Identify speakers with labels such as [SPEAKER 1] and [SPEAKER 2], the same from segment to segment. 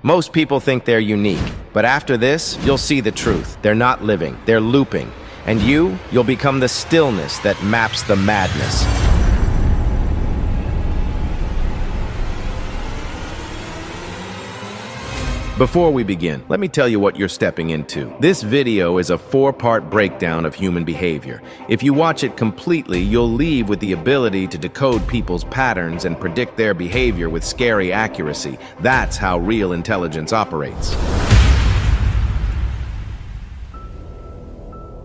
[SPEAKER 1] Most people think they're unique, but after this, you'll see the truth. They're not living, they're looping. And you'll become the stillness that maps the madness. Before we begin, let me tell you what you're stepping into. This video is a 4-part breakdown of human behavior. If you watch it completely, you'll leave with the ability to decode people's patterns and predict their behavior with scary accuracy. That's how real intelligence operates.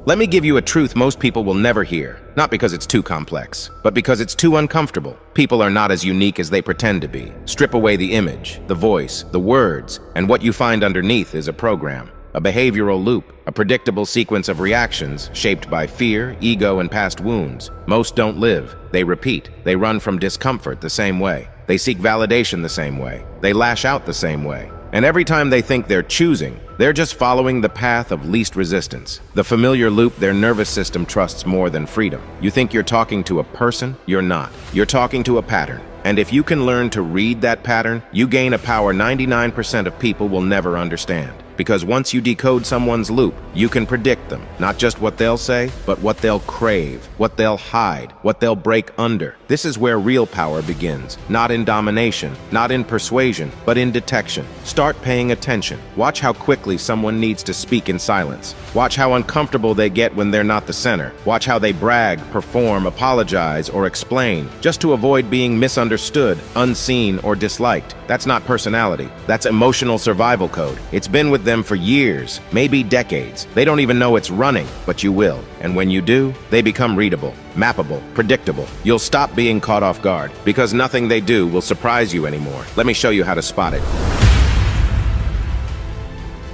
[SPEAKER 1] Let me give you a truth most people will never hear. Not because it's too complex, but because it's too uncomfortable. People are not as unique as they pretend to be. Strip away the image, the voice, the words, and what you find underneath is a program, a behavioral loop, a predictable sequence of reactions shaped by fear, ego, and past wounds. Most don't live. They repeat. They run from discomfort the same way. They seek validation the same way. They lash out the same way. And every time they think they're choosing, they're just following the path of least resistance. The familiar loop their nervous system trusts more than freedom. You think you're talking to a person? You're not. You're talking to a pattern. And if you can learn to read that pattern, you gain a power 99% of people will never understand. Because once you decode someone's loop, you can predict them. Not just what they'll say, but what they'll crave, what they'll hide, what they'll break under. This is where real power begins. Not in domination, not in persuasion, but in detection. Start paying attention. Watch how quickly someone needs to speak in silence. Watch how uncomfortable they get when they're not the center. Watch how they brag, perform, apologize, or explain, just to avoid being misunderstood, unseen, or disliked. That's not personality. That's emotional survival code. It's been with them for years, maybe decades. They don't even know it's running, but you will. And when you do, they become readable, mappable, predictable. You'll stop being caught off guard, because nothing they do will surprise you anymore. Let me show you how to spot it.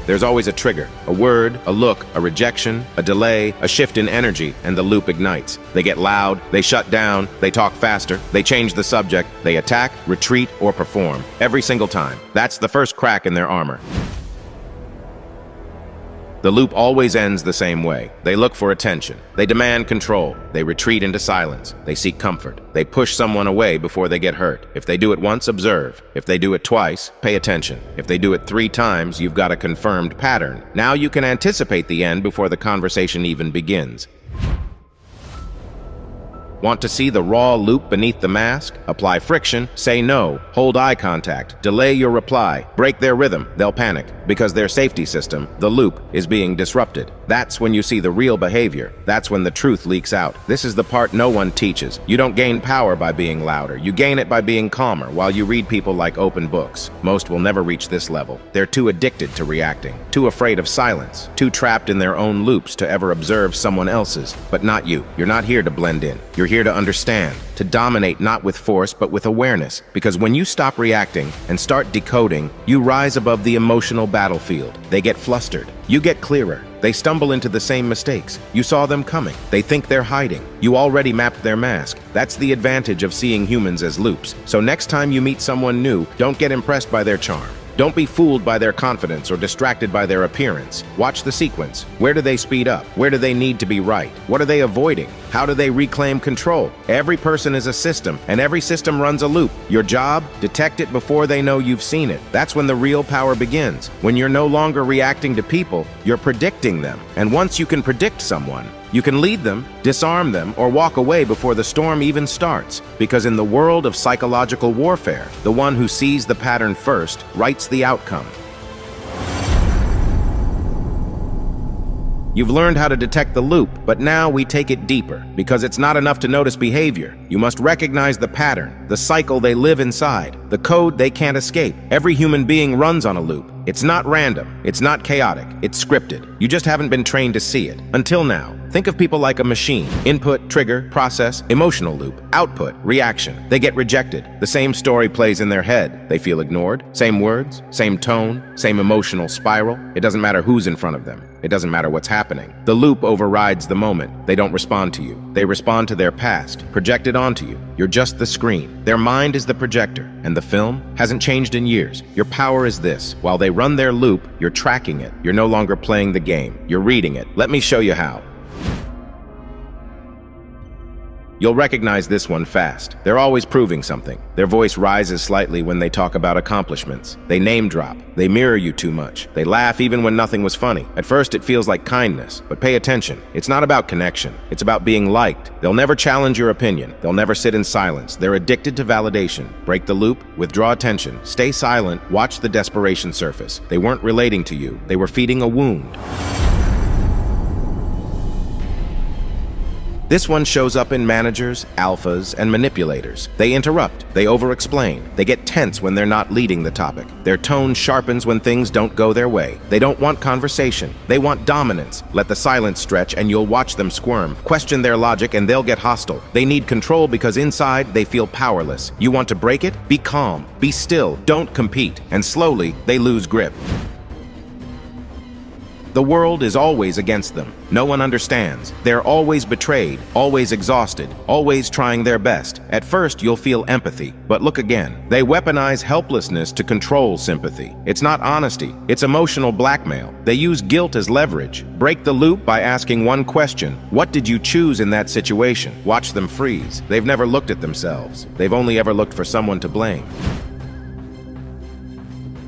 [SPEAKER 1] There's always a trigger, a word, a look, a rejection, a delay, a shift in energy, and the loop ignites. They get loud, they shut down, they talk faster, they change the subject, they attack, retreat, or perform. Every single time. That's the first crack in their armor. The loop always ends the same way. They look for attention. They demand control. They retreat into silence. They seek comfort. They push someone away before they get hurt. If they do it once, observe. If they do it twice, pay attention. If they do it 3 times, you've got a confirmed pattern. Now you can anticipate the end before the conversation even begins. Want to see the raw loop beneath the mask? Apply friction, say no, hold eye contact, delay your reply, break their rhythm. They'll panic because their safety system, the loop, is being disrupted. That's when you see the real behavior. That's when the truth leaks out. This is the part no one teaches. You don't gain power by being louder. You gain it by being calmer while you read people like open books. Most will never reach this level. They're too addicted to reacting, too afraid of silence, too trapped in their own loops to ever observe someone else's. But not you. You're not here to blend in. You're here to understand, to dominate not with force but with awareness. Because when you stop reacting and start decoding, you rise above the emotional battlefield. They get flustered. You get clearer. They stumble into the same mistakes. You saw them coming. They think they're hiding. You already mapped their mask. That's the advantage of seeing humans as loops. So next time you meet someone new, don't get impressed by their charm. Don't be fooled by their confidence or distracted by their appearance. Watch the sequence. Where do they speed up? Where do they need to be right? What are they avoiding? How do they reclaim control? Every person is a system, and every system runs a loop. Your job? Detect it before they know you've seen it. That's when the real power begins. When you're no longer reacting to people, you're predicting them. And once you can predict someone, you can lead them, disarm them, or walk away before the storm even starts. Because in the world of psychological warfare, the one who sees the pattern first writes the outcome. You've learned how to detect the loop, but now we take it deeper, because it's not enough to notice behavior. You must recognize the pattern, the cycle they live inside, the code they can't escape. Every human being runs on a loop. It's not random, it's not chaotic, it's scripted. You just haven't been trained to see it. Until now. Think of people like a machine. Input, trigger, process, emotional loop. Output, reaction. They get rejected. The same story plays in their head. They feel ignored. Same words, same tone, same emotional spiral. It doesn't matter who's in front of them. It doesn't matter what's happening. The loop overrides the moment. They don't respond to you. They respond to their past, projected onto you. You're just the screen. Their mind is the projector, and the film hasn't changed in years. Your power is this. While they run their loop, you're tracking it. You're no longer playing the game. You're reading it. Let me show you how. You'll recognize this one fast. They're always proving something. Their voice rises slightly when they talk about accomplishments. They name drop. They mirror you too much. They laugh even when nothing was funny. At first, it feels like kindness, but pay attention. It's not about connection. It's about being liked. They'll never challenge your opinion. They'll never sit in silence. They're addicted to validation. Break the loop, withdraw attention, stay silent, watch the desperation surface. They weren't relating to you. They were feeding a wound. This one shows up in managers, alphas, and manipulators. They interrupt, they over-explain, they get tense when they're not leading the topic. Their tone sharpens when things don't go their way. They don't want conversation, they want dominance. Let the silence stretch and you'll watch them squirm. Question their logic and they'll get hostile. They need control because inside they feel powerless. You want to break it? Be calm, be still, don't compete. And slowly, they lose grip. The world is always against them. No one understands. They're always betrayed, always exhausted, always trying their best. At first, you'll feel empathy, but look again. They weaponize helplessness to control sympathy. It's not honesty, it's emotional blackmail. They use guilt as leverage. Break the loop by asking one question. What did you choose in that situation? Watch them freeze. They've never looked at themselves. They've only ever looked for someone to blame.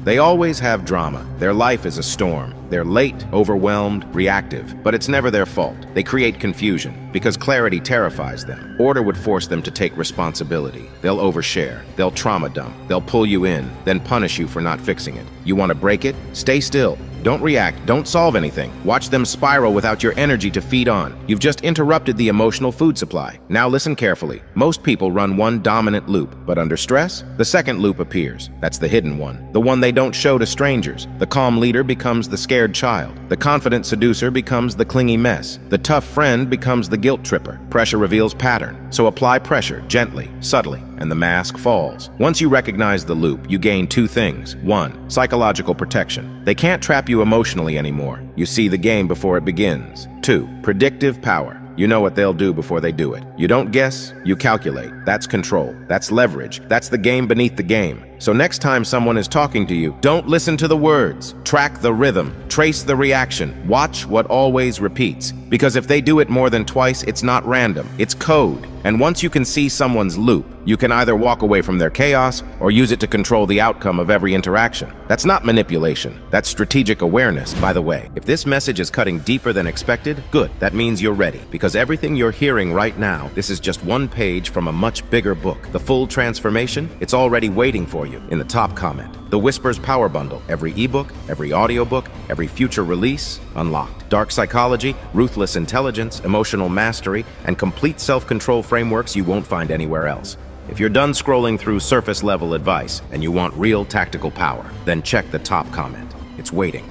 [SPEAKER 1] They always have drama. Their life is a storm. They're late, overwhelmed, reactive, but it's never their fault. They create confusion because clarity terrifies them. Order would force them to take responsibility. They'll overshare. They'll trauma dump. They'll pull you in, then punish you for not fixing it. You want to break it? Stay still. Don't react. Don't solve anything. Watch them spiral without your energy to feed on. You've just interrupted the emotional food supply. Now listen carefully. Most people run one dominant loop, but under stress, the second loop appears. That's the hidden one. The one they don't show to strangers. The calm leader becomes the scared child. The confident seducer becomes the clingy mess. The tough friend becomes the guilt tripper. Pressure reveals pattern. So apply pressure gently, subtly, and the mask falls. Once you recognize the loop, you gain two things. One, psychological protection. They can't trap you emotionally anymore. You see the game before it begins. Two, predictive power. You know what they'll do before they do it. You don't guess, you calculate. That's control. That's leverage. That's the game beneath the game. So next time someone is talking to you, don't listen to the words. Track the rhythm. Trace the reaction. Watch what always repeats. Because if they do it more than twice, it's not random. It's code. And once you can see someone's loop, you can either walk away from their chaos or use it to control the outcome of every interaction. That's not manipulation. That's strategic awareness. By the way, if this message is cutting deeper than expected, good. That means you're ready. Because everything you're hearing right now, this is just one page from a much bigger book. The full transformation, it's already waiting for you in the top comment. The Whispers Power Bundle. Every ebook, every audiobook, every future release, unlocked. Dark psychology, ruthless intelligence, emotional mastery, and complete self-control frameworks you won't find anywhere else. If you're done scrolling through surface-level advice and you want real tactical power, then check the top comment. It's waiting.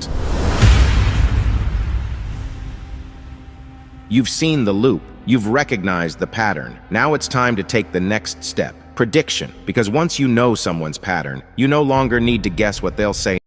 [SPEAKER 1] You've seen the loop. You've recognized the pattern. Now it's time to take the next step. Prediction. Because once you know someone's pattern, you no longer need to guess what they'll say.